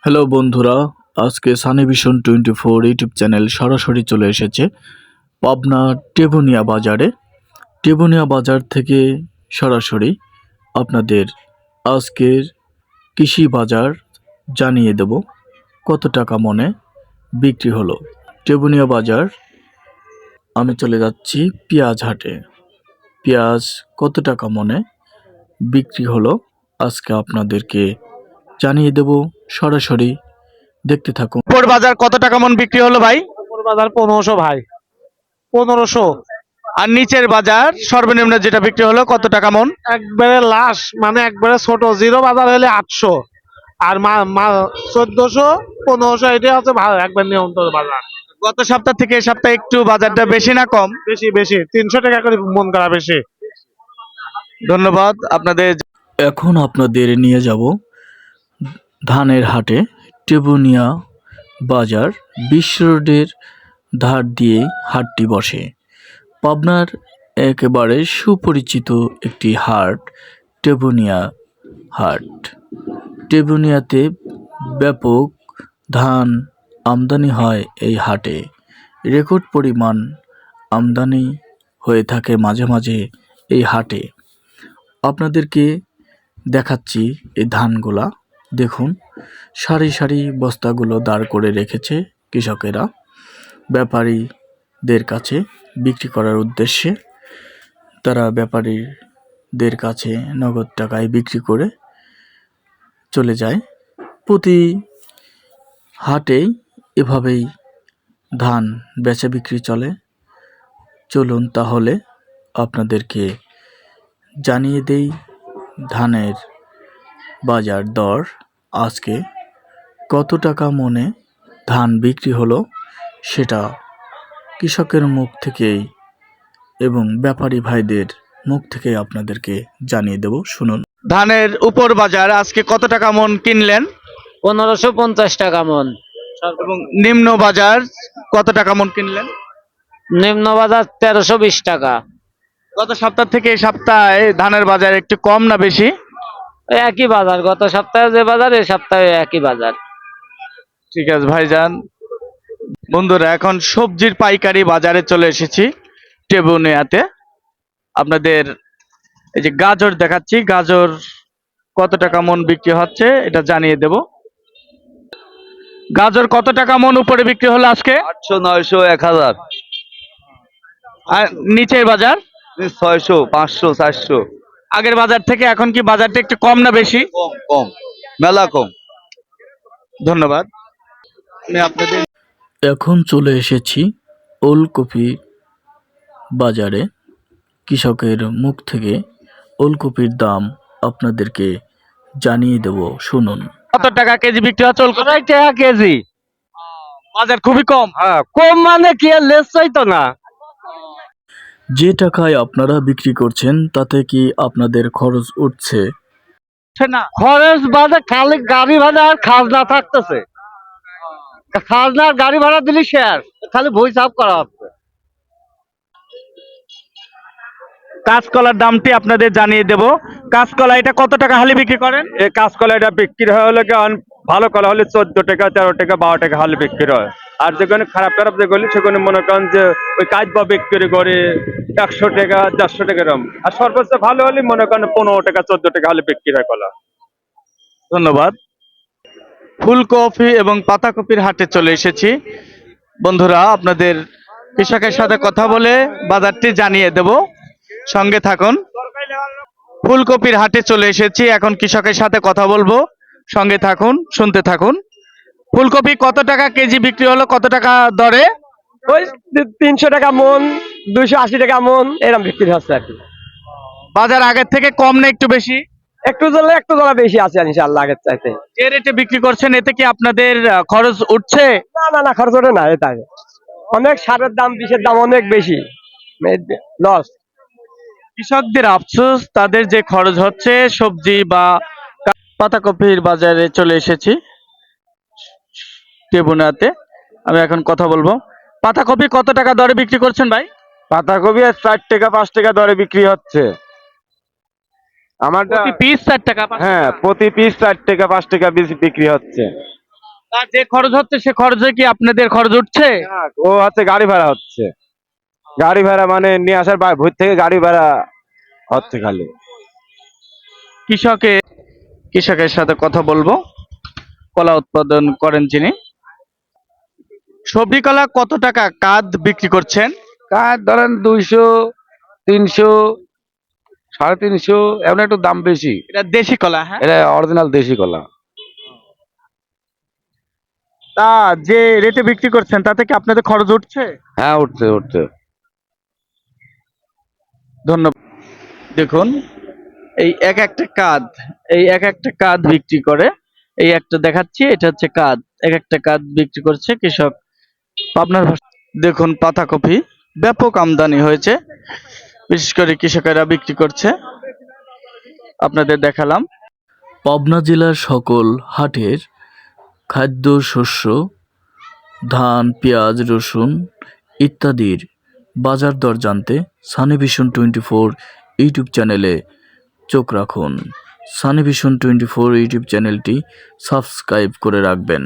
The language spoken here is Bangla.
হ্যালো বন্ধুরা, আজকে সানি ভিশন 24 ইউটিউব চ্যানেল সরাসরি চলে এসেছে পাবনা টেবুনিয়া বাজারে। টেবুনিয়া বাজার থেকে সরাসরি আপনাদের আজকের কৃষি বাজার জানিয়ে দেব কত টাকা মনে বিক্রি হলো। টেবুনিয়া বাজার আমি চলে যাচ্ছি পেঁয়াজ হাটে। পেঁয়াজ কত টাকা মনে বিক্রি হলো আজকে আপনাদেরকে জানিয়ে দেব সরাসরি। দেখতে থাকুন। উপর বাজার কত টাকা মন বিক্রি হলো ভাই? উপর বাজার 1500 ভাই, 1500। আর নিচের বাজার সর্বনিম্ন যেটা বিক্রি হলো কত টাকা মন? একবারে লাশ মানে একবারে ছোট জিরো বাজার হলে 800, আর 1400 1500 এটাই হচ্ছে ভালো একবার নিয়ন্ত্রণ বাজার। গত সপ্তাহ থেকে এই সপ্তাহে একটু বাজারটা বেশি না কম? বেশি বেশি 300 টাকা করে মন করা বেশি। ধন্যবাদ আপনাদের। এখন আপনাদের নিয়ে যাব ধানের হাটে। টেবুনিয়া বাজার বিশ্ব রোডের ধার দিয়ে হাটটি বসে। পাবনার একেবারে সুপরিচিত একটি হাট টেবুনিয়া হাট। টেবুনিয়াতে ব্যাপক ধান আমদানি হয় এই হাটে। রেকর্ড পরিমাণ আমদানি হয়ে থাকে মাঝে মাঝে এই হাটে। আপনাদেরকে দেখাচ্ছি এই ধানগুলা। দেখুন, সারি সারি বস্তাগুলো দাঁড় করে রেখেছে কৃষকেরা ব্যাপারীদের কাছে বিক্রি করার উদ্দেশ্যে। তারা ব্যাপারীদের কাছে নগদ টাকায় বিক্রি করে চলে যায়। প্রতি হাটেই এভাবেই ধান বেচা বিক্রি চলে। চলুন তাহলে আপনাদেরকে জানিয়ে দেই ধানের বাজার দর আজকে কত টাকা মনে ধান বিক্রি হলো, সেটা কৃষকের মুখ থেকেই এবং ব্যাপারী ভাইদের মুখ থেকে আপনাদেরকে জানিয়ে দেব। শুনুন। ধানের উপর বাজার আজকে কত টাকা মন কিনলেন? 1550 টাকা মন। এবং নিম্ন বাজার কত টাকা মন কিনলেন? নিম্ন বাজার 1320 টাকা। গত সপ্তাহ থেকে এই সপ্তাহে ধানের বাজার একটু কম না বেশি? ওই একই বাজার, গত সপ্তাহে যে বাজার এই সপ্তাহে একই বাজার। ঠিক আছে ভাইজান। বন্ধুরা, এখন সবজির পাইকারি বাজারে চলে এসেছি টেবুনিয়াতে। আপনাদের এই যে গাজর দেখাচ্ছি, গাজর কত টাকা মন বিক্রি হচ্ছে এটা জানিয়ে দেব। গাজর কত টাকা মন উপরে বিক্রি হলো আজকে? 800 900 1000 আর নিচের বাজার 600 500 400 আগের বাজার থেকে এখন কি বাজারটা একটু কম না বেশি? কম কম মেলা কম। ধন্যবাদ। আমি আপনাদের এখন চলে এসেছি ওলকপি বাজারে। কৃষকের মুখ থেকে ওলকপির দাম আপনাদেরকে জানিয়ে দেব। শুনুন। কত টাকা কেজি বিক্রি হচ্ছে ওলকপি? 2.5 টাকা কেজি। বাজার খুবই কম। হ্যাঁ, কম মানে কি আর লেস চাইতো না। যে টাকায় আপনারা বিক্রি করছেন তাতে কি আপনাদের খরচ উঠছে? না, খরচ বাদে খালি গাড়ি ভাড়া আর খাজনা থাকতেছে। খাজনা আর গাড়ি ভাড়া দিলি শেয়ার, খালি বই সাফ করা হচ্ছে। কাঁচকলার দামটি আপনাদের জানিয়ে দেব। কাঁচকলা এটা কত টাকা হালি বিক্রি করেন? এই কাঁচকলা এটা বিক্রি হয় হলে ভালো কলা হলে 14 টাকা 13 টাকা 12 টাকা হালি বিক্রি হয়। আর যেখানে খারাপ খারাপ যেগুলি সেখানে মনে করেন যে ওই কাজ বা বিক্রি করে 100 টাকা 400 টাকা এরকম। আর সর্বোচ্চ ভালো হলে মনে করেন 15 টাকা 14 টাকা হালি বিক্রি হয় কলা। ধন্যবাদ। ফুলকপি এবং পাতাকপির হাটে চলে এসেছি। বন্ধুরা, আপনাদের কৃষকের সাথে কথা বলে বাজারটি জানিয়ে দেব, সঙ্গে থাকুন। ফুলকপির হাটে চলে এসেছি, এখন কৃষকের সাথে কথা বলবো, সঙ্গে থাকুন, শুনতে থাকুন। ফুলকপি কত টাকা কেজি বিক্রি হলো, কত টাকা দরে? ওই 300 টাকা মন 280 টাকা মন এরকম বিক্রি হচ্ছে আর কি। বাজার আগের থেকে কম না একটু বেশি? একটু জ্বলা বেশি আছে ইনশাআল্লাহ আগের চাইতে। যে রেটে বিক্রি করছেন এতে কি আপনাদের খরচ উঠছে? না খরচ ওঠে না। এটা অনেক সারের দাম বিষের দাম অনেক বেশি, লস। কৃষকদের আফসোস, তাদের যে খরচ হচ্ছে সবজি বা পাতাকপির বাজারে চলে এসেছি টেবুনাতে। আমি এখন কথা বলবো। পাতাকপি কত টাকা দরে বিক্রি করছেন ভাই? পাতাকপি 4 টাকা 5 টাকা দরে বিক্রি হচ্ছে আমারটা। প্রতি পিস 4 টাকা 5 হ্যাঁ, টাকা। প্রতি পিস 4 টাকা 5 টাকা বিক্রি হচ্ছে। আর যে খরচ হচ্ছে সে খরচে কি আপনাদের খরচ উঠছে? ও হচ্ছে গাড়ি ভাড়া হচ্ছে, গাড়ি ভাড়া মানে নিয়ে আসার ভূত থেকে গাড়ি ভাড়া হচ্ছে খালি। কৃষকের সাথে কথা বলবো, কলা উৎপাদন করেন যিনি। সবজি কলা কত টাকা কাঁধ বিক্রি করছেন? কাঠ ধরেন 200, 300, 350, এমন একটু দাম বেশি। এটা দেশি কলা, হ্যাঁ। এটা অরিজিনাল দেশি কলা। তা যে রেটে বিক্রি করছেন তাতে কি আপনাদের খরচ উঠছে? হ্যাঁ, উঠছে উঠছে। ধন্যবাদ। দেখুন এই এক একটা কাঁধ বিক্রি করে, এই একটা দেখাচ্ছি, এটা হচ্ছে কাঁধ, এক একটা কাঁধ বিক্রি করছে কৃষক পাবনার দেখুন পাতাকপি ব্যাপক আমদানি হয়েছে, বিশেষ করে কৃষকেরা বিক্রি করছে, আপনাদের দেখালাম। পাবনা জেলার সকল হাটের খাদ্যশস্য, ধান, পেঁয়াজ, রসুন ইত্যাদির বাজার দর জানতে সানি ভিশন 24 ইউটিউব চ্যানেলে চোখ রাখুন। সানি ভিশন 24 ইউটিউব চ্যানেলটি সাবস্ক্রাইব করে রাখবেন।